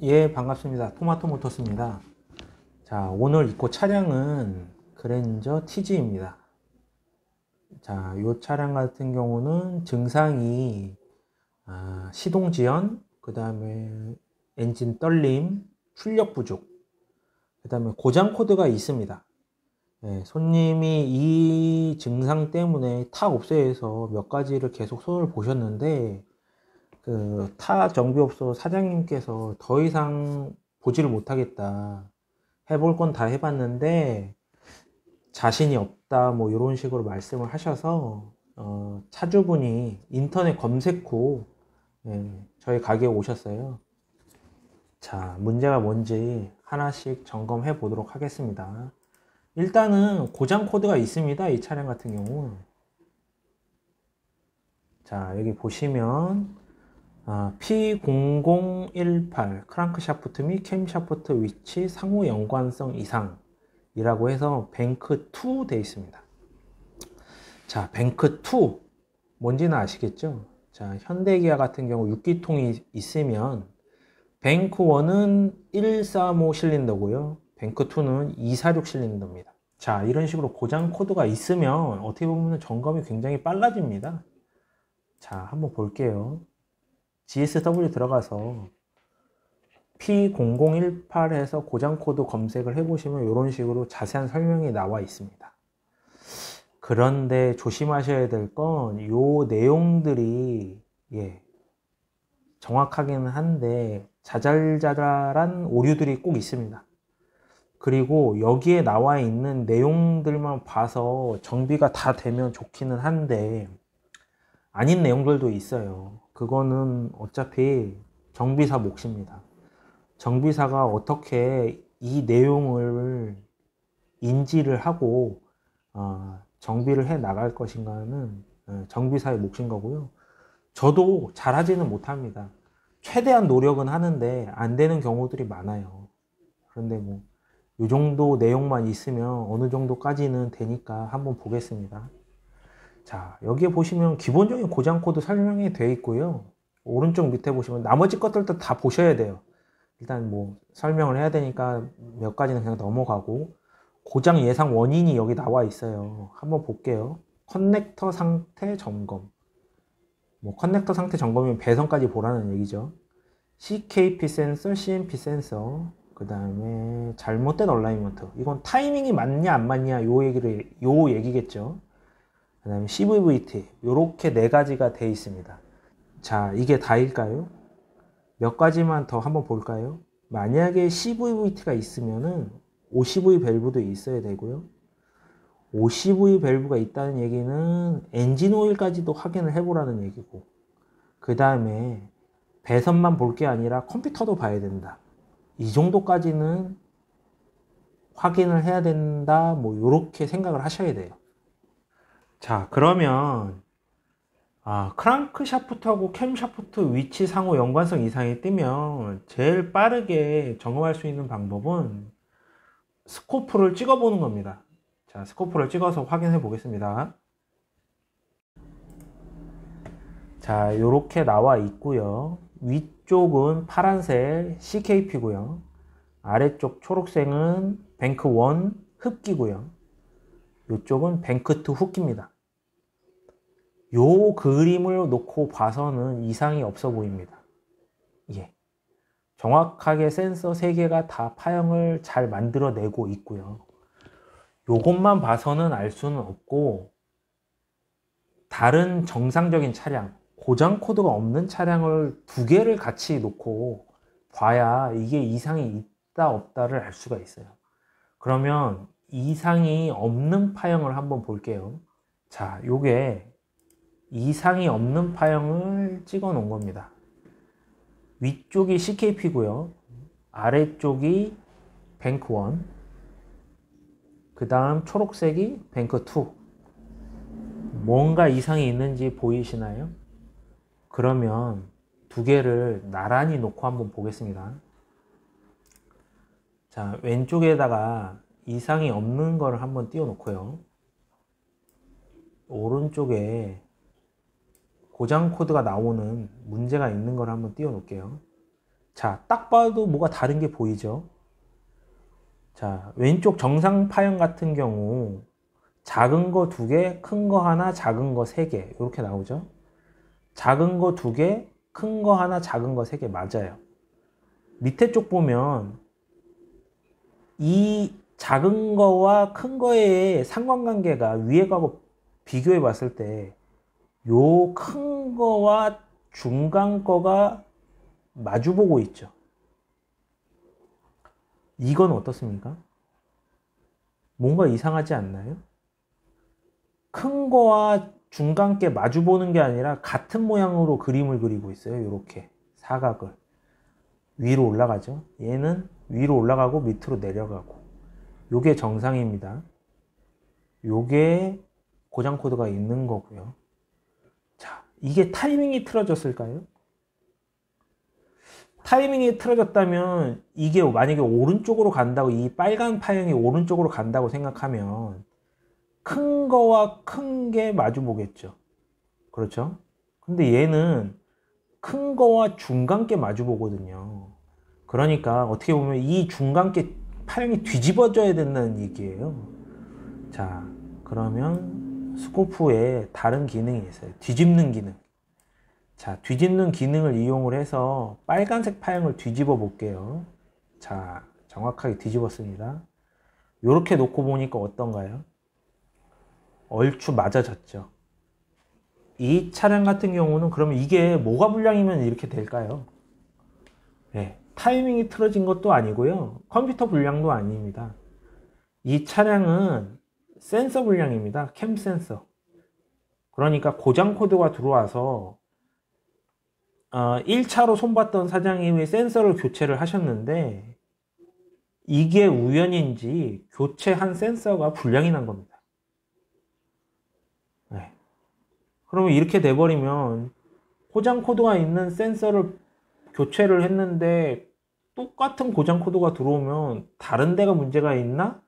예, 반갑습니다. 토마토 모터스입니다. 자, 오늘 입고 차량은 그랜저 TG입니다. 자, 이 차량 같은 경우는 증상이 시동 지연, 그 다음에 엔진 떨림, 출력 부족, 그 다음에 고장 코드가 있습니다. 예, 손님이 이 증상 때문에 타 옵소에서 몇 가지를 계속 손을 보셨는데 그 타 정비업소 사장님께서 더 이상 보지를 못하겠다. 해볼 건 다 해봤는데 자신이 없다 뭐 이런 식으로 말씀을 하셔서 차주분이 인터넷 검색 후 저희 가게에 오셨어요. 자, 문제가 뭔지 하나씩 점검해 보도록 하겠습니다. 일단은 고장 코드가 있습니다. 이 차량 같은 경우. 자, 여기 보시면 P0018 크랑크샤프트 및 캠샤프트 위치 상호 연관성 이상 이라고 해서 뱅크2 되어 있습니다. 자, 뱅크2 뭔지는 아시겠죠? 자, 현대기아 같은 경우 6기통이 있으면 뱅크1은 135 실린더고요. 뱅크2는 246 실린더입니다. 자, 이런 식으로 고장 코드가 있으면 어떻게 보면 점검이 굉장히 빨라집니다. 자, 한번 볼게요. GSW 들어가서 P0018에서 고장 코드 검색을 해보시면 이런 식으로 자세한 설명이 나와 있습니다. 그런데 조심하셔야 될 건 이 내용들이 정확하기는 한데 자잘자잘한 오류들이 꼭 있습니다. 그리고 여기에 나와 있는 내용들만 봐서 정비가 다 되면 좋기는 한데 아닌 내용들도 있어요. 그거는 어차피 정비사 몫입니다. 정비사가 어떻게 이 내용을 인지를 하고 정비를 해 나갈 것인가는 정비사의 몫인 거고요. 저도 잘하지는 못합니다. 최대한 노력은 하는데 안 되는 경우들이 많아요. 그런데 뭐 이 정도 내용만 있으면 어느 정도까지는 되니까 한번 보겠습니다. 자, 여기에 보시면 기본적인 고장 코드 설명이 되어 있고요. 오른쪽 밑에 보시면 나머지 것들도 다 보셔야 돼요. 일단 뭐 설명을 해야 되니까 몇 가지는 그냥 넘어가고 고장 예상 원인이 여기 나와 있어요. 한번 볼게요. 커넥터 상태 점검. 뭐 커넥터 상태 점검이면 배선까지 보라는 얘기죠. CKP 센서, CMP 센서, 그 다음에 잘못된 얼라이먼트. 이건 타이밍이 맞냐 안 맞냐 요 얘기겠죠. 그 다음에 CVVT 요렇게 네 가지가 되어 있습니다. 자, 이게 다일까요? 몇 가지만 더 한번 볼까요? 만약에 CVVT가 있으면은 OCV 밸브도 있어야 되고요. OCV 밸브가 있다는 얘기는 엔진 오일까지도 확인을 해보라는 얘기고, 그 다음에 배선만 볼 게 아니라 컴퓨터도 봐야 된다. 이 정도까지는 확인을 해야 된다. 뭐 이렇게 생각을 하셔야 돼요. 자, 그러면 크랑크 샤프트하고 캠 샤프트 위치 상호 연관성 이상이 뜨면 제일 빠르게 점검할 수 있는 방법은 스코프를 찍어 보는 겁니다. 자, 스코프를 찍어서 확인해 보겠습니다. 자, 이렇게 나와 있고요. 위쪽은 파란색 CKP고요. 아래쪽 초록색은 뱅크1 흡기고요. 이쪽은 뱅크2 흡기입니다. 요 그림을 놓고 봐서는 이상이 없어 보입니다. 정확하게 센서 3개가 다 파형을 잘 만들어내고 있고요. 요것만 봐서는 알 수는 없고 다른 정상적인 차량, 고장 코드가 없는 차량을 2개를 같이 놓고 봐야 이게 이상이 있다 없다를 알 수가 있어요. 그러면 이상이 없는 파형을 한번 볼게요. 자, 요게 이상이 없는 파형을 찍어 놓은 겁니다. 위쪽이 CKP고요. 아래쪽이 뱅크1, 그 다음 초록색이 뱅크2. 뭔가 이상이 있는지 보이시나요? 그러면 2개를 나란히 놓고 한번 보겠습니다. 자, 왼쪽에다가 이상이 없는 거를 한번 띄워 놓고요. 오른쪽에 고장 코드가 나오는 문제가 있는 걸 한번 띄워 놓을게요. 자, 딱 봐도 뭐가 다른 게 보이죠? 자, 왼쪽 정상 파형 같은 경우 작은 거 2개, 큰 거 하나, 작은 거 3개 이렇게 나오죠? 작은 거 2개, 큰 거 하나, 작은 거 3개 맞아요. 밑에 쪽 보면 이 작은 거와 큰 거의 상관관계가 위에 거하고 비교해 봤을 때 요 큰 거와 중간 거가 마주보고 있죠. 이건 어떻습니까? 뭔가 이상하지 않나요? 큰 거와 중간 게 마주보는 게 아니라 같은 모양으로 그림을 그리고 있어요. 이렇게 사각을 위로 올라가죠. 얘는 위로 올라가고 밑으로 내려가고, 요게 정상입니다. 요게 고장 코드가 있는 거고요. 자, 이게 타이밍이 틀어졌을까요? 타이밍이 틀어졌다면 이게 만약에 오른쪽으로 간다고, 이 빨간 파형이 오른쪽으로 간다고 생각하면 큰 거와 큰 게 마주 보겠죠. 그렇죠? 근데 얘는 큰 거와 중간 게 마주 보거든요. 그러니까 어떻게 보면 이 중간 게 파형이 뒤집어져야 된다는 얘기예요. 자, 그러면 스코프에 다른 기능이 있어요. 뒤집는 기능. 자, 뒤집는 기능을 이용을 해서 빨간색 파형을 뒤집어 볼게요. 자, 정확하게 뒤집었습니다. 이렇게 놓고 보니까 어떤가요? 얼추 맞아졌죠. 이 차량 같은 경우는 그러면 이게 뭐가 불량이면 이렇게 될까요? 네, 타이밍이 틀어진 것도 아니고요. 컴퓨터 불량도 아닙니다. 이 차량은 센서 불량입니다. 캠 센서. 그러니까 고장 코드가 들어와서 1차로 손봤던 사장님이 센서를 교체를 하셨는데 이게 우연인지 교체한 센서가 불량이 난 겁니다. 네. 그러면 이렇게 돼버리면 고장 코드가 있는 센서를 교체를 했는데 똑같은 고장 코드가 들어오면 다른 데가 문제가 있나?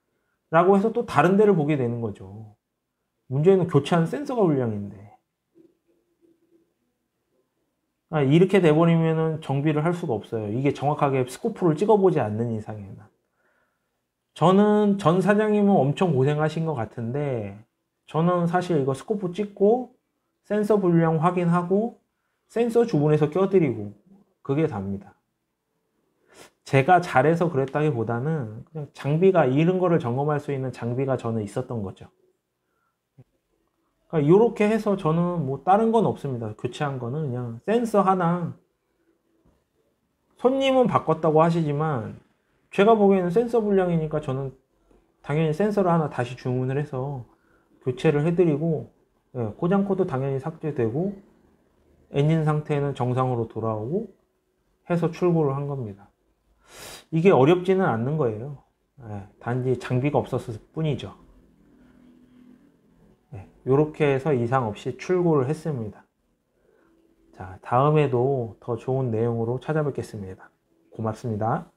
라고 해서 또 다른 데를 보게 되는 거죠. 문제는 교체한 센서가 불량인데. 이렇게 돼버리면 정비를 할 수가 없어요. 이게 정확하게 스코프를 찍어보지 않는 이상에는. 저는 전 사장님은 엄청 고생하신 것 같은데 저는 사실 이거 스코프 찍고 센서 불량 확인하고 센서 주문해서 껴드리고 그게 답니다. 제가 잘해서 그랬다기보다는 그냥 장비가 이런 거를 점검할 수 있는 장비가 저는 있었던 거죠. 그러니까 이렇게 해서 저는 뭐 다른 건 없습니다. 교체한 거는 그냥 센서 하나. 손님은 바꿨다고 하시지만 제가 보기에는 센서 불량이니까 저는 당연히 센서를 하나 다시 주문을 해서 교체를 해드리고, 고장 코드 당연히 삭제되고 엔진 상태는 정상으로 돌아오고 해서 출고를 한 겁니다. 이게 어렵지는 않는 거예요. 단지 장비가 없었을 뿐이죠. 이렇게 해서 이상 없이 출고를 했습니다. 자, 다음에도 더 좋은 내용으로 찾아뵙겠습니다. 고맙습니다.